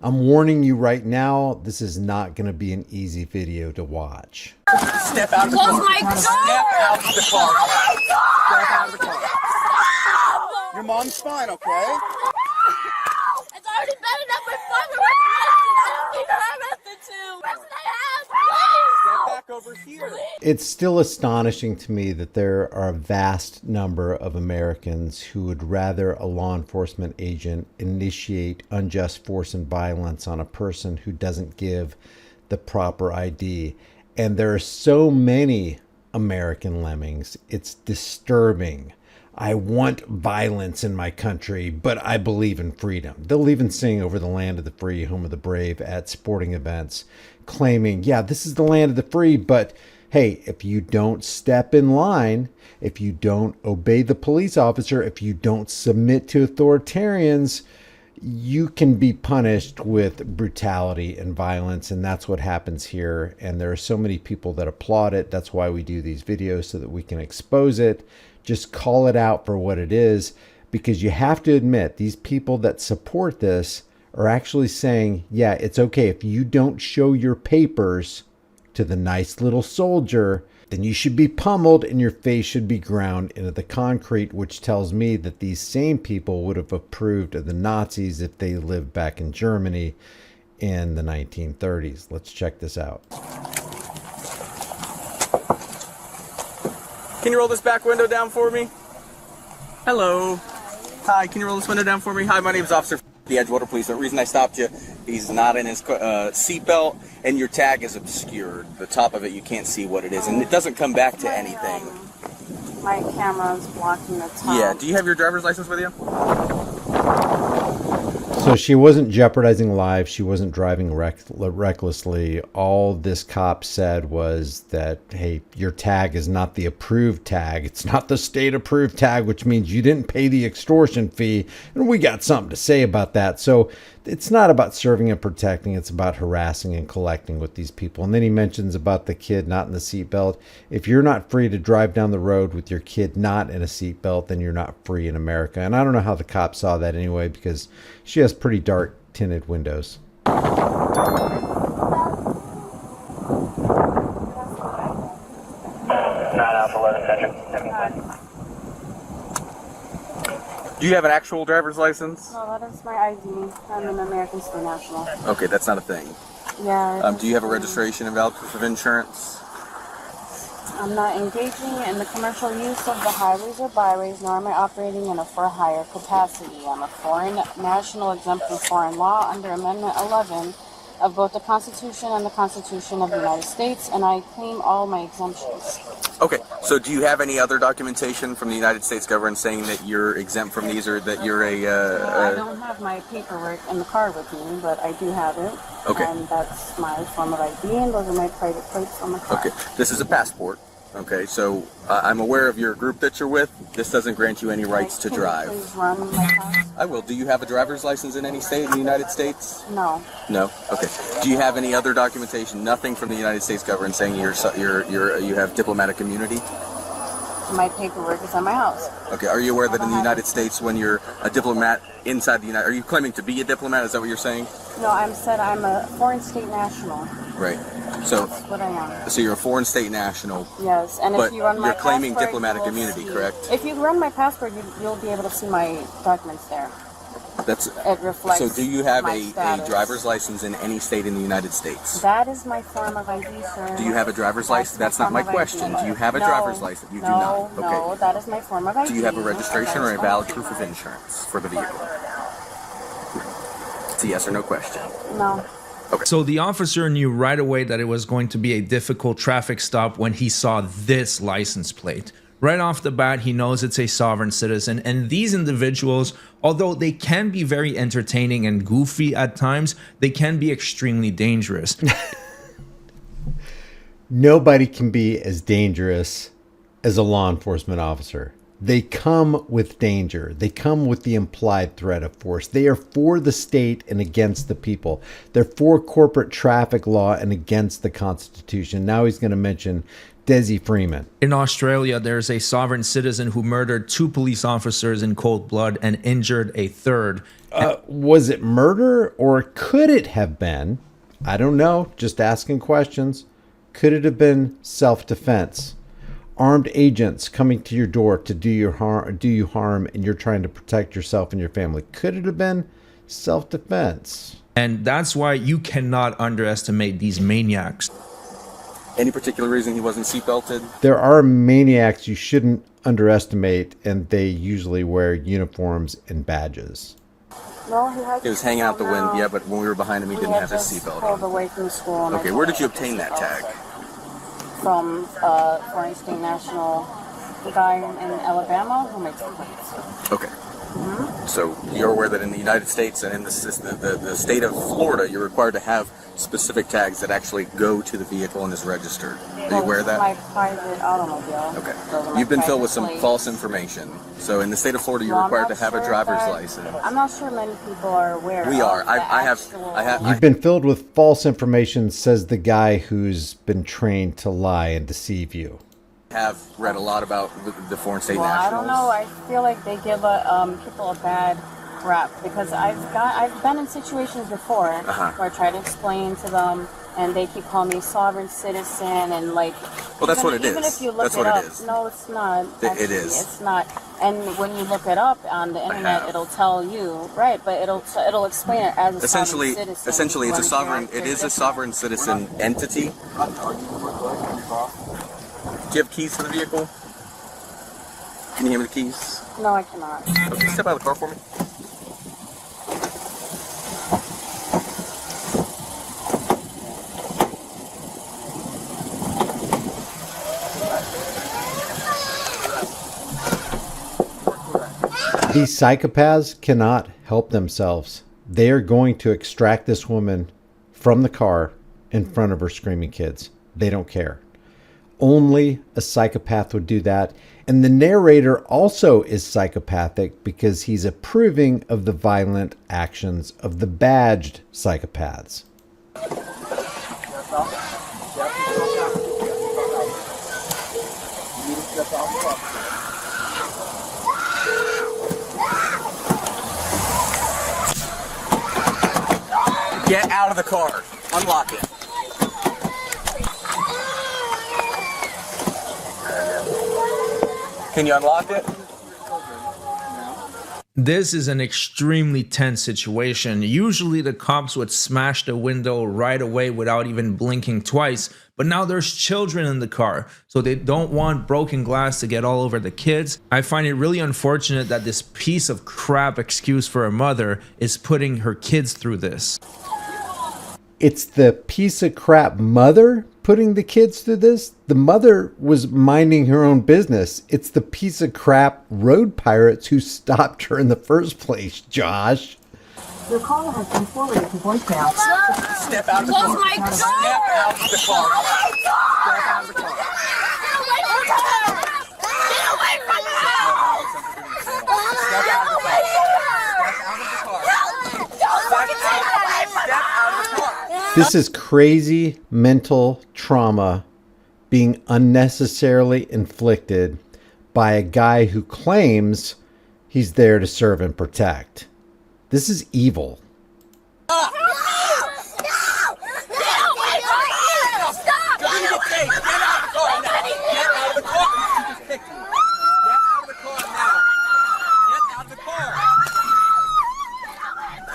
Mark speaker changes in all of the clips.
Speaker 1: I'm warning you right now, this is not going to be an easy video to watch.
Speaker 2: Step out of the car.
Speaker 3: Close my door!
Speaker 2: Step out of the car.
Speaker 3: Oh
Speaker 2: Step out of the car.
Speaker 3: my God!
Speaker 2: Your mom's fine, okay?
Speaker 3: It's already bad enough with fucking arrested. I don't need her arrested too. Where's I have? Please!
Speaker 2: Step back over here.
Speaker 1: It's still astonishing to me that there are a vast number of Americans who would rather a law enforcement agent initiate unjust force and violence on a person who doesn't give the proper ID. And there are so many American lemmings. It's disturbing. I want violence in my country, but I believe in freedom. They'll even sing over the land of the free, home of the brave at sporting events, claiming, yeah, this is the land of the free, but hey, if you don't step in line, if you don't obey the police officer, if you don't submit to authoritarians, you can be punished with brutality and violence. And that's what happens here. And there are so many people that applaud it. That's why we do these videos, so that we can expose it. Just call it out for what it is, because you have to admit these people that support this are actually saying, yeah, it's okay if you don't show your papers to the nice little soldier, then you should be pummeled and your face should be ground into the concrete, which tells me that these same people would have approved of the Nazis if they lived back in Germany in the 1930s. Let's check this out.
Speaker 2: Can you roll this back window down for me? Hello. Hi, can you roll this window down for me? Hi, my name is Officer the Edgewater Police. The reason I stopped you, he's not in his seatbelt, and your tag is obscured. The top of it, you can't see what it is, and it doesn't come back to anything.
Speaker 4: My camera's blocking the top.
Speaker 2: Yeah, do you have your driver's license with you?
Speaker 1: So she wasn't jeopardizing lives. She wasn't driving recklessly. All this cop said was that, hey, your tag is not the approved tag. It's not the state approved tag, which means you didn't pay the extortion fee. And we got something to say about that. So it's not about serving and protecting. It's about harassing and collecting with these people. And then he mentions about the kid not in the seatbelt. If you're not free to drive down the road with your kid not in a seatbelt, then you're not free in America. And I don't know how the cop saw that anyway, because she has pretty dark tinted windows.
Speaker 2: Do you have an actual driver's license?
Speaker 4: No, that is my ID. I'm an American State National.
Speaker 2: Okay, that's not a thing.
Speaker 4: Yeah.
Speaker 2: Do you have a registration and valid proof of insurance?
Speaker 4: I'm not engaging in the commercial use of the highways or byways, nor am I operating in a for-hire capacity. I'm a foreign national exempt from foreign law under Amendment 11 of both the Constitution and the Constitution of the United States, and I claim all my exemptions.
Speaker 2: Okay, so do you have any other documentation from the United States government saying that you're exempt from these, or that you're
Speaker 4: I don't have my paperwork in the car with me, but I do have it.
Speaker 2: Okay.
Speaker 4: And that's my form of ID, and those are my private plates on the car.
Speaker 2: Okay, this is a passport. Okay, so I'm aware of your group that you're with. This doesn't grant you any rights to
Speaker 4: Can
Speaker 2: drive.
Speaker 4: you please run my car?
Speaker 2: I will. Do you have a driver's license in any state in the United States?
Speaker 4: No.
Speaker 2: No. Okay. Do you have any other documentation? Nothing from the United States government saying you have diplomatic immunity?
Speaker 4: My paperwork is at my house.
Speaker 2: Okay. Are you aware that in the United States, when you're a diplomat inside the United, are you claiming to be a diplomat? Is that what you're saying?
Speaker 4: No, I'm a foreign state national.
Speaker 2: Right. So,
Speaker 4: That's what I am.
Speaker 2: so you're a foreign state national.
Speaker 4: Yes, and
Speaker 2: But
Speaker 4: if you run my
Speaker 2: you're claiming
Speaker 4: passport,
Speaker 2: diplomatic
Speaker 4: you will
Speaker 2: immunity,
Speaker 4: see-
Speaker 2: correct?
Speaker 4: If you run my passport, you'll be able to see my documents there.
Speaker 2: That's.
Speaker 4: It reflects.
Speaker 2: So, do you have
Speaker 4: my
Speaker 2: a
Speaker 4: status.
Speaker 2: driver's license in any state in the United States?
Speaker 4: That is my form of ID, sir.
Speaker 2: Do you have a driver's license? That's not my
Speaker 4: form of
Speaker 2: question.
Speaker 4: ID.
Speaker 2: Do you have a
Speaker 4: No,
Speaker 2: driver's license? You do
Speaker 4: no,
Speaker 2: not. Okay.
Speaker 4: No, that is my form of ID.
Speaker 2: Do you have a registration or a
Speaker 4: That is
Speaker 2: valid
Speaker 4: my
Speaker 2: proof of
Speaker 4: ID.
Speaker 2: insurance for the vehicle? It's a yes or no question.
Speaker 4: No.
Speaker 5: So the officer knew right away that it was going to be a difficult traffic stop when he saw this license plate. Right off the bat, he knows it's a sovereign citizen, and these individuals, although they can be very entertaining and goofy at times, they can be extremely dangerous.
Speaker 1: Nobody can be as dangerous as a law enforcement officer. They come with danger. They come with the implied threat of force. They are for the state and against the people. They're for corporate traffic law and against the Constitution. Now he's going to mention Desi Freeman.
Speaker 5: In Australia, there's a sovereign citizen who murdered 2 police officers in cold blood and injured a third.
Speaker 1: Was it murder or could it have been? I don't know. Just asking questions. Could it have been self-defense? Armed agents coming to your door to do you harm, and you're trying to protect yourself and your family. Could it have been self-defense?
Speaker 5: And that's why you cannot underestimate these maniacs.
Speaker 2: Any particular reason he wasn't seatbelted?
Speaker 1: There are maniacs you shouldn't underestimate, and they usually wear uniforms and badges.
Speaker 4: No, he had
Speaker 2: He was hanging out the wind, yeah, but when we were behind him, he didn't have his seatbelt
Speaker 4: pulled
Speaker 2: on.
Speaker 4: away from school. And
Speaker 2: Okay, where did you obtain that tag?
Speaker 4: From foreign state national guy in Alabama who makes plates.
Speaker 2: Okay. So you're aware that in the United States and in the state of Florida, you're required to have specific tags that actually go to the vehicle and is registered. Are you aware of that?
Speaker 4: My private automobile.
Speaker 2: Okay.
Speaker 4: Those are my
Speaker 2: You've been filled with
Speaker 4: private
Speaker 2: some
Speaker 4: plates.
Speaker 2: false information. So in the state of Florida, you're
Speaker 4: Well, I'm
Speaker 2: required to
Speaker 4: not
Speaker 2: have a
Speaker 4: sure
Speaker 2: driver's
Speaker 4: that-
Speaker 2: license.
Speaker 4: I'm not sure many people are aware.
Speaker 2: We
Speaker 4: of
Speaker 2: are.
Speaker 4: the
Speaker 2: I
Speaker 4: actual-
Speaker 2: have.
Speaker 1: You've been filled with false information, says the guy who's been trained to lie and deceive you.
Speaker 2: have read a lot about the foreign state
Speaker 4: Well, I
Speaker 2: nationals.
Speaker 4: don't know. I feel like they give people a bad rap because I've been in situations before where I try to explain to them and they keep calling me sovereign citizen and like.
Speaker 2: Well, that's what it
Speaker 4: Even
Speaker 2: is.
Speaker 4: if you look
Speaker 2: That's
Speaker 4: it
Speaker 2: what
Speaker 4: up,
Speaker 2: it is.
Speaker 4: no, it's not.
Speaker 2: It
Speaker 4: Actually,
Speaker 2: is.
Speaker 4: It's not. And when you look it up on the internet,
Speaker 2: have.
Speaker 4: it'll tell you right, but it'll explain it as a
Speaker 2: Essentially,
Speaker 4: sovereign citizen.
Speaker 2: essentially, it's a
Speaker 4: when
Speaker 2: sovereign.
Speaker 4: you're
Speaker 2: It is a
Speaker 4: different.
Speaker 2: sovereign citizen entity. Do you have keys to the vehicle? Can you hand me the keys?
Speaker 4: No, I cannot.
Speaker 2: Okay, step out of the car for me.
Speaker 1: These psychopaths cannot help themselves. They are going to extract this woman from the car in front of her screaming kids. They don't care. Only a psychopath would do that. And the narrator also is psychopathic because he's approving of the violent actions of the badged psychopaths.
Speaker 2: Get out of the car. Unlock it. Can you unlock it?
Speaker 5: This is an extremely tense situation. Usually the cops would smash the window right away without even blinking twice, but now there's children in the car, so they don't want broken glass to get all over the kids. I find it really unfortunate that this piece of crap excuse for a mother is putting her kids through this.
Speaker 1: It's the piece of crap mother putting the kids through this. The mother was minding her own business. It's the piece of crap road pirates who stopped her in the first place, Josh.
Speaker 6: Your call has been forwarded to voicemail.
Speaker 2: Step out of the
Speaker 3: Close
Speaker 2: car.
Speaker 3: my door!
Speaker 2: Step out of the car.
Speaker 3: Oh my God!
Speaker 2: Step out of the car.
Speaker 3: Get away from her! Get away from her!
Speaker 2: Step out of the car. Step out of the car.
Speaker 3: Don't fucking take her away from
Speaker 2: Step out of the car.
Speaker 1: This is crazy mental trauma being unnecessarily inflicted by a guy who claims he's there to serve and protect. This is evil.
Speaker 3: No! No! Get away from her! Stop!
Speaker 2: Get out of the car now. Get out of the car. You just picked me. Get out of the car now. Get out of the car.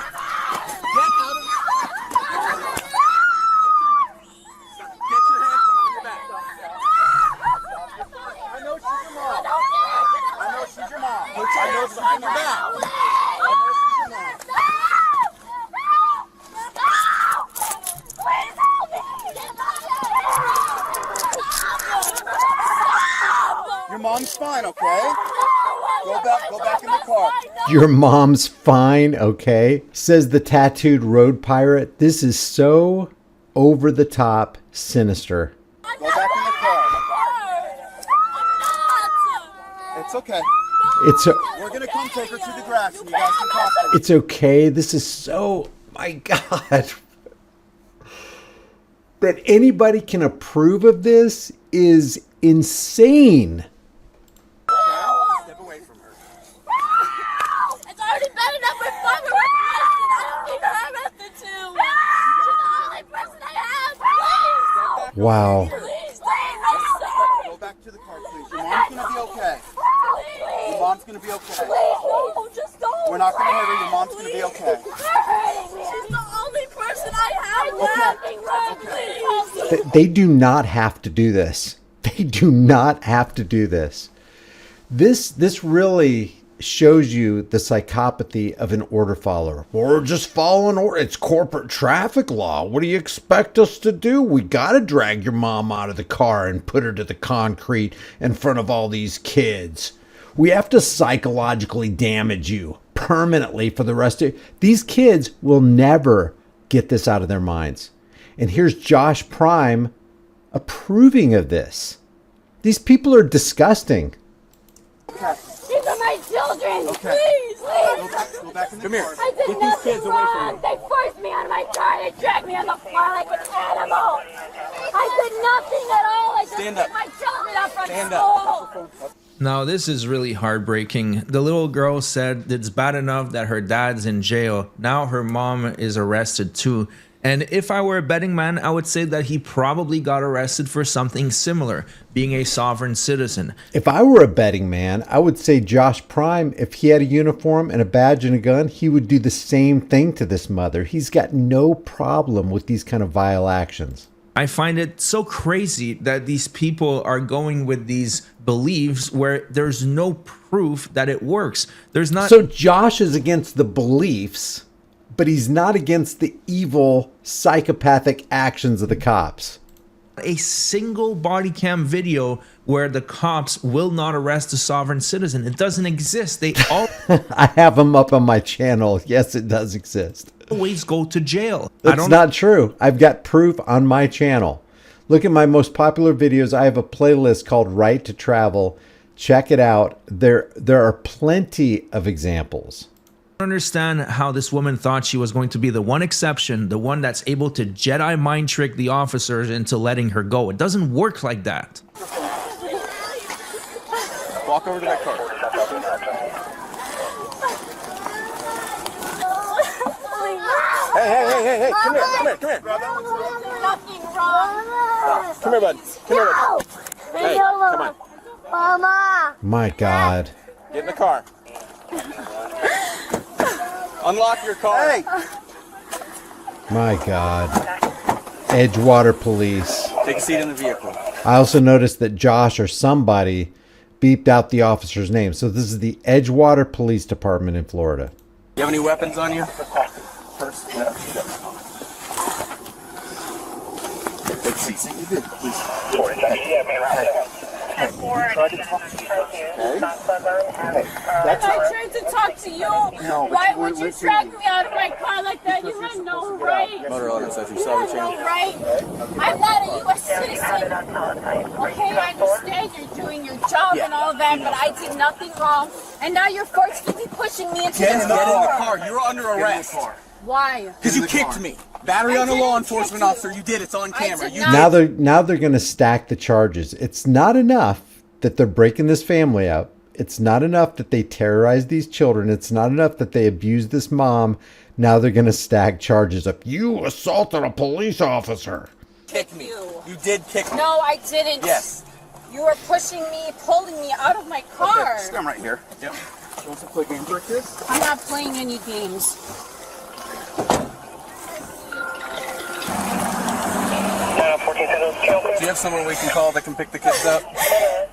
Speaker 2: Get out of the Get your hands behind your back. I know she's your mom. I know she's your mom. Put your hands behind your back. I know she's your mom.
Speaker 3: Please help me!
Speaker 2: Your mom's fine, okay? Go back in the car.
Speaker 1: Your mom's fine, okay? Says the tattooed road pirate. This is so over the top sinister.
Speaker 2: Go back in the car.
Speaker 3: I'm not!
Speaker 2: It's
Speaker 7: It's okay.
Speaker 1: It's a,
Speaker 7: We're gonna come take her to the grass and you guys can talk to her.
Speaker 1: it's okay. This is so, my God. That anybody can approve of this is insane.
Speaker 7: Step away from her.
Speaker 3: It's already bad enough with father arrested. I don't need her arrested too. She's the only person I have. Please.
Speaker 1: Wow.
Speaker 3: Please, please.
Speaker 7: Go back to the car, please. Your mom's gonna be okay. Your mom's gonna be okay.
Speaker 3: Please, no, just don't.
Speaker 7: We're not gonna hurt her. Your mom's gonna be okay.
Speaker 3: She's the only person I have. Nothing wrong, please.
Speaker 1: They do not have to do this. They do not have to do this. This really shows you the psychopathy of an order follower. We're just following order. It's corporate traffic law. What do you expect us to do? We got to drag your mom out of the car and put her to the concrete in front of all these kids. We have to psychologically damage you permanently for the rest of these kids will never get this out of their minds. And here's Josh Prime approving of this. These people are disgusting.
Speaker 3: These are my children.
Speaker 7: Okay.
Speaker 3: Please,
Speaker 7: Go
Speaker 3: please.
Speaker 7: back in the
Speaker 2: Come here.
Speaker 7: car.
Speaker 3: I did nothing wrong. They forced me out of my car. They dragged me on the floor like an animal. I did nothing at all. I just
Speaker 2: Stand up.
Speaker 3: picked my children up from
Speaker 2: Stand
Speaker 3: school.
Speaker 2: up.
Speaker 5: Now, this is really heartbreaking. The little girl said it's bad enough that her dad's in jail. Now her mom is arrested too. And if I were a betting man, I would say that he probably got arrested for something similar, being a sovereign citizen.
Speaker 1: If I were a betting man, I would say Josh Prime, if he had a uniform and a badge and a gun, he would do the same thing to this mother. He's got no problem with these kind of vile actions.
Speaker 5: I find it so crazy that these people are going with these beliefs where there's no proof that it works. There's not.
Speaker 1: So Josh is against the beliefs, but he's not against the evil, psychopathic actions of the cops.
Speaker 5: A single body cam video where the cops will not arrest a sovereign citizen. It doesn't exist. They
Speaker 1: I have them up on my channel. Yes, it does exist.
Speaker 5: always go to jail.
Speaker 1: That's not true. I've got proof on my channel. Look at my most popular videos. I have a playlist called Right to Travel. Check it out. There are plenty of examples.
Speaker 5: I don't understand how this woman thought she was going to be the one exception, the one that's able to Jedi mind trick the officers into letting her go. It doesn't work like that.
Speaker 2: Walk over to that car. Hey, come here.
Speaker 3: Nothing wrong.
Speaker 2: Come here, bud. Hey, come on.
Speaker 3: Mama.
Speaker 1: My God.
Speaker 2: Get in the car. Unlock your car.
Speaker 7: Hey!
Speaker 1: My God. Edgewater Police.
Speaker 2: Take a seat in the vehicle.
Speaker 1: I also noticed that Josh or somebody beeped out the officer's name. So this is the Edgewater Police Department in Florida.
Speaker 2: You have any weapons on you? Take a seat.
Speaker 3: I tried to talk to you. Why would you drag me out of my car like that? You had no right.
Speaker 2: Motor Auto says you
Speaker 3: You
Speaker 2: saw
Speaker 3: had
Speaker 2: the
Speaker 3: no
Speaker 2: channel.
Speaker 3: right. I'm not a U.S. citizen. Okay, I understand you're doing your job and all that, but I did nothing wrong. And now you're forced to be pushing me into
Speaker 2: Get
Speaker 3: the
Speaker 2: in the
Speaker 3: car.
Speaker 2: car. You're under arrest.
Speaker 3: Why?
Speaker 2: Because you kicked me. Battery on a law enforcement officer. You did. It's on camera.
Speaker 3: did
Speaker 2: You
Speaker 3: not.
Speaker 1: Now they're going to stack the charges. It's not enough that they're breaking this family up. It's not enough that they terrorize these children. It's not enough that they abuse this mom. Now they're going to stack charges up. You assaulted a police officer.
Speaker 2: kicked me. You did kick me.
Speaker 3: No, I didn't.
Speaker 2: Yes.
Speaker 3: You were pushing me, pulling me out of my car.
Speaker 2: Just come right here. Yep. You want to play games like this?
Speaker 3: I'm not playing any games.
Speaker 2: Do you have someone we can call that can pick the kids up?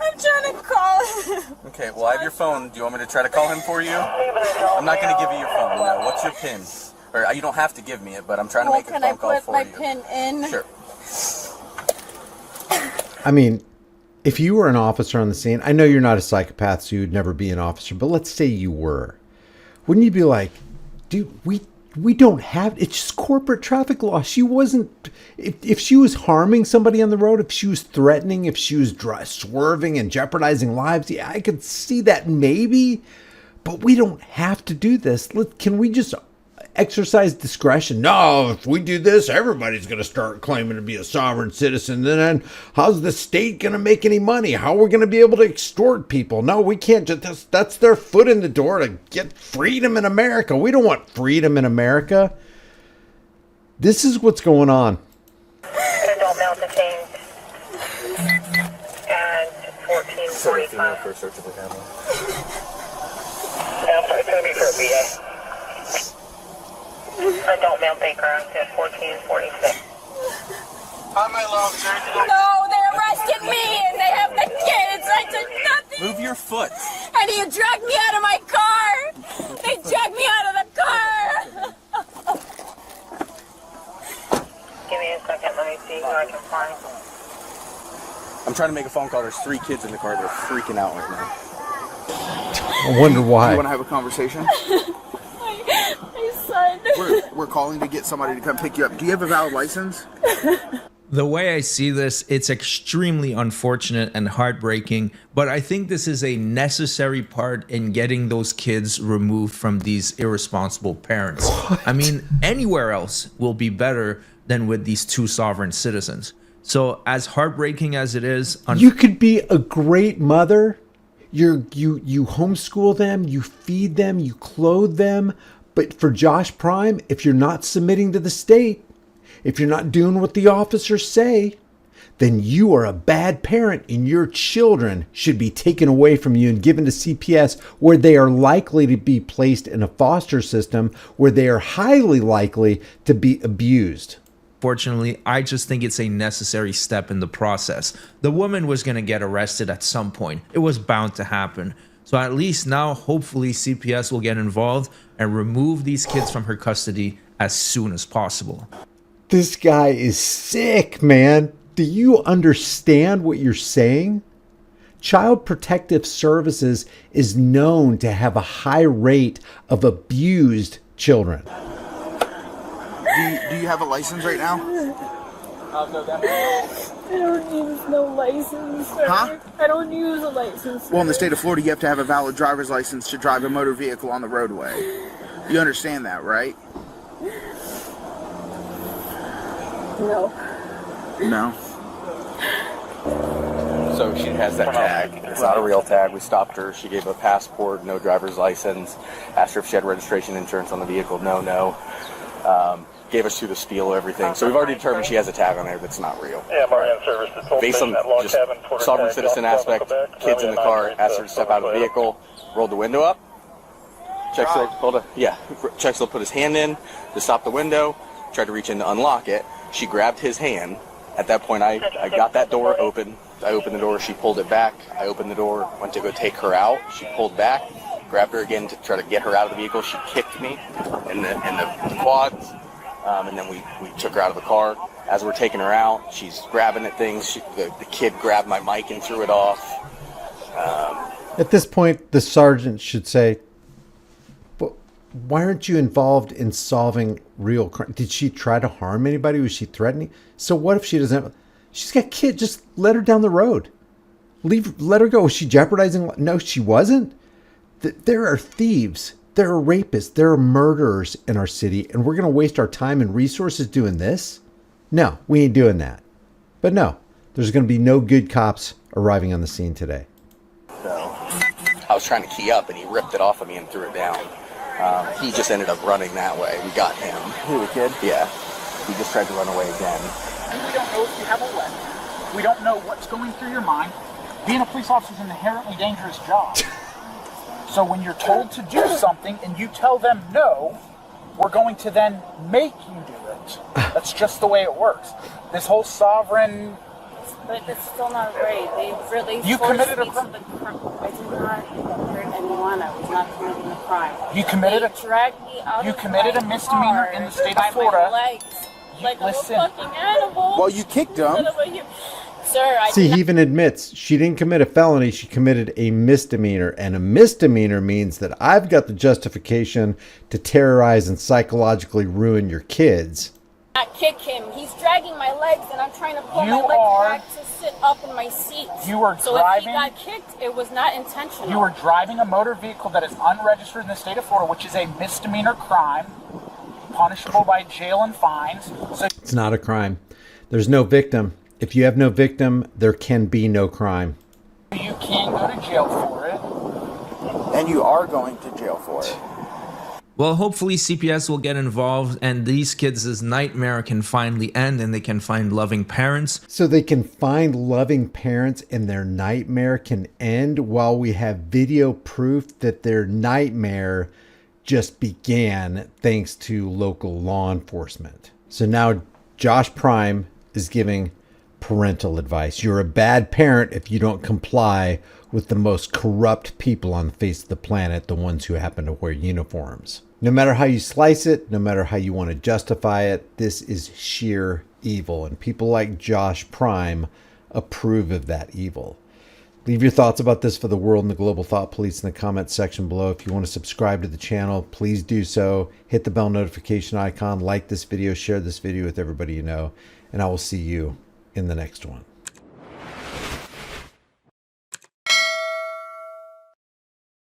Speaker 3: I'm trying to call him.
Speaker 2: Okay, well, I have your phone. Do you want me to try to call him for you? I'm not going to give you your phone now. What's your PIN? Or you don't have to give me it, but I'm trying to
Speaker 3: Well,
Speaker 2: make a
Speaker 3: can I
Speaker 2: phone call
Speaker 3: put
Speaker 2: for
Speaker 3: my
Speaker 2: you.
Speaker 3: pin in?
Speaker 2: Sure.
Speaker 1: I mean, if you were an officer on the scene, I know you're not a psychopath, so you'd never be an officer, but let's say you were. Wouldn't you be like, dude, we We don't have, it's just corporate traffic law. She wasn't, if she was harming somebody on the road, if she was threatening, if she was swerving and jeopardizing lives, yeah, I could see that maybe, but we don't have to do this. Can we just exercise discretion? No, if we do this, everybody's going to start claiming to be a sovereign citizen. And then how's the state going to make any money? How are we going to be able to extort people? No, we can't just, that's their foot in the door to get freedom in America. We don't want freedom in America. This is what's going on.
Speaker 8: Adult male detained at 1445.
Speaker 2: For a search of the camera.
Speaker 8: It's going to be for a BA. Adult male Baker at 1446.
Speaker 7: Hi, my love.
Speaker 3: No, they arrested me and they have the kids. I did nothing.
Speaker 2: Move your foot.
Speaker 3: And you dragged me out of my car. They dragged me out of the car.
Speaker 8: Give me a second. Let me see who I can find.
Speaker 2: I'm trying to make a phone call. There's 3 kids in the car. They're freaking out right now.
Speaker 1: I wonder why.
Speaker 7: You want to have a conversation?
Speaker 3: My son.
Speaker 7: We're calling to get somebody to come pick you up. Do you have a valid license?
Speaker 5: The way I see this, it's extremely unfortunate and heartbreaking, but I think this is a necessary part in getting those kids removed from these irresponsible parents. I mean, anywhere else will be better than with these 2 sovereign citizens. So as heartbreaking as it is,
Speaker 1: you could be a great mother. You homeschool them, you feed them, you clothe them. But for Josh Prime, if you're not submitting to the state, if you're not doing what the officers say, then you are a bad parent and your children should be taken away from you and given to CPS, where they are likely to be placed in a foster system where they are highly likely to be abused.
Speaker 5: Fortunately, I just think it's a necessary step in the process. The woman was going to get arrested at some point. It was bound to happen. So at least now, hopefully, CPS will get involved and remove these kids from her custody as soon as possible.
Speaker 1: This guy is sick, man. Do you understand what you're saying? Child Protective Services is known to have a high rate of abused children.
Speaker 7: Do you have a license right now?
Speaker 3: I don't use no license, sir.
Speaker 7: Huh?
Speaker 3: I don't use a license.
Speaker 7: Well, in the state of Florida, you have to have a valid driver's license to drive a motor vehicle on the roadway. You understand that, right?
Speaker 3: No.
Speaker 7: No.
Speaker 2: So she has that tag. It's not a real tag. We stopped her. She gave a passport, no driver's license. Asked her if she had registration insurance on the vehicle. No. Gave us through the spiel, everything. So we've already determined she has a tag on there that's not real. Based on just sovereign citizen aspect, kids in the car, asked her to step out of the vehicle, rolled the window up. Chexel put his hand in to stop the window, tried to reach in to unlock it. She grabbed his hand. At that point, I got that door open. I opened the door. She pulled it back. I opened the door, went to go take her out. She pulled back, grabbed her again to try to get her out of the vehicle. She kicked me in the quads. And then we took her out of the car. As we're taking her out, she's grabbing at things. The kid grabbed my mic and threw it off.
Speaker 1: At this point, the sergeant should say, "But why aren't you involved in solving real crime? Did she try to harm anybody? Was she threatening? So what if she doesn't? She's got kids. Just let her down the road. Let her go. Was she jeopardizing? No, she wasn't. There are thieves. There are rapists, there are murderers in our city, and we're going to waste our time and resources doing this? No, we ain't doing that. But no, there's going to be no good cops arriving on the scene today.
Speaker 2: So I was trying to key up, and he ripped it off of me and threw it down. He just ended up running that way. We got him. Who, the kid? Yeah. He just tried to run away again.
Speaker 9: We don't know if you have a weapon. We don't know what's going through your mind. Being a police officer is an inherently dangerous job. So when you're told to do something and you tell them no, we're going to then make you do it. That's just the way it works. This whole sovereign...
Speaker 4: But it's still not right. They really
Speaker 9: You
Speaker 4: forced
Speaker 9: committed a
Speaker 4: me
Speaker 9: crime.
Speaker 4: to the crime. I did not hurt anyone. I was not committing a crime.
Speaker 9: You committed
Speaker 4: They dragged me out
Speaker 9: You
Speaker 4: of
Speaker 9: committed
Speaker 4: my
Speaker 9: a misdemeanor
Speaker 4: car
Speaker 9: in the state
Speaker 4: by
Speaker 9: of Florida.
Speaker 4: My legs, like
Speaker 9: listen.
Speaker 4: I'm a fucking animal.
Speaker 7: Well, you kicked him.
Speaker 3: So sir. I
Speaker 1: See,
Speaker 3: did
Speaker 1: he
Speaker 3: not-
Speaker 1: even admits she didn't commit a felony. She committed a misdemeanor. And a misdemeanor means that I've got the justification to terrorize and psychologically ruin your kids.
Speaker 3: not kick him. He's dragging my legs, and I'm trying to pull
Speaker 9: You
Speaker 3: my legs
Speaker 9: are-
Speaker 3: back to sit up in my seat.
Speaker 9: You were
Speaker 3: so
Speaker 9: driving-
Speaker 3: if he got kicked, it was not intentional.
Speaker 9: You were driving a motor vehicle that is unregistered in the state of Florida, which is a misdemeanor crime, punishable by jail and fines. So
Speaker 1: It's not a crime. There's no victim. If you have no victim, there can be no crime.
Speaker 9: you can go to jail for it.
Speaker 7: And you are going to jail for it.
Speaker 5: Well, hopefully CPS will get involved and these kids' nightmare can finally end and they can find loving parents.
Speaker 1: So they can find loving parents and their nightmare can end while we have video proof that their nightmare just began thanks to local law enforcement. So now Josh Prime is giving parental advice. You're a bad parent if you don't comply with the most corrupt people on the face of the planet, the ones who happen to wear uniforms. No matter how you slice it, no matter how you want to justify it, this is sheer evil. And people like Josh Prime approve of that evil. Leave your thoughts about this for the world and the global thought police in the comments section below. If you want to subscribe to the channel, please do so. Hit the bell notification icon, like this video, share this video with everybody you know, and I will see you in the next one.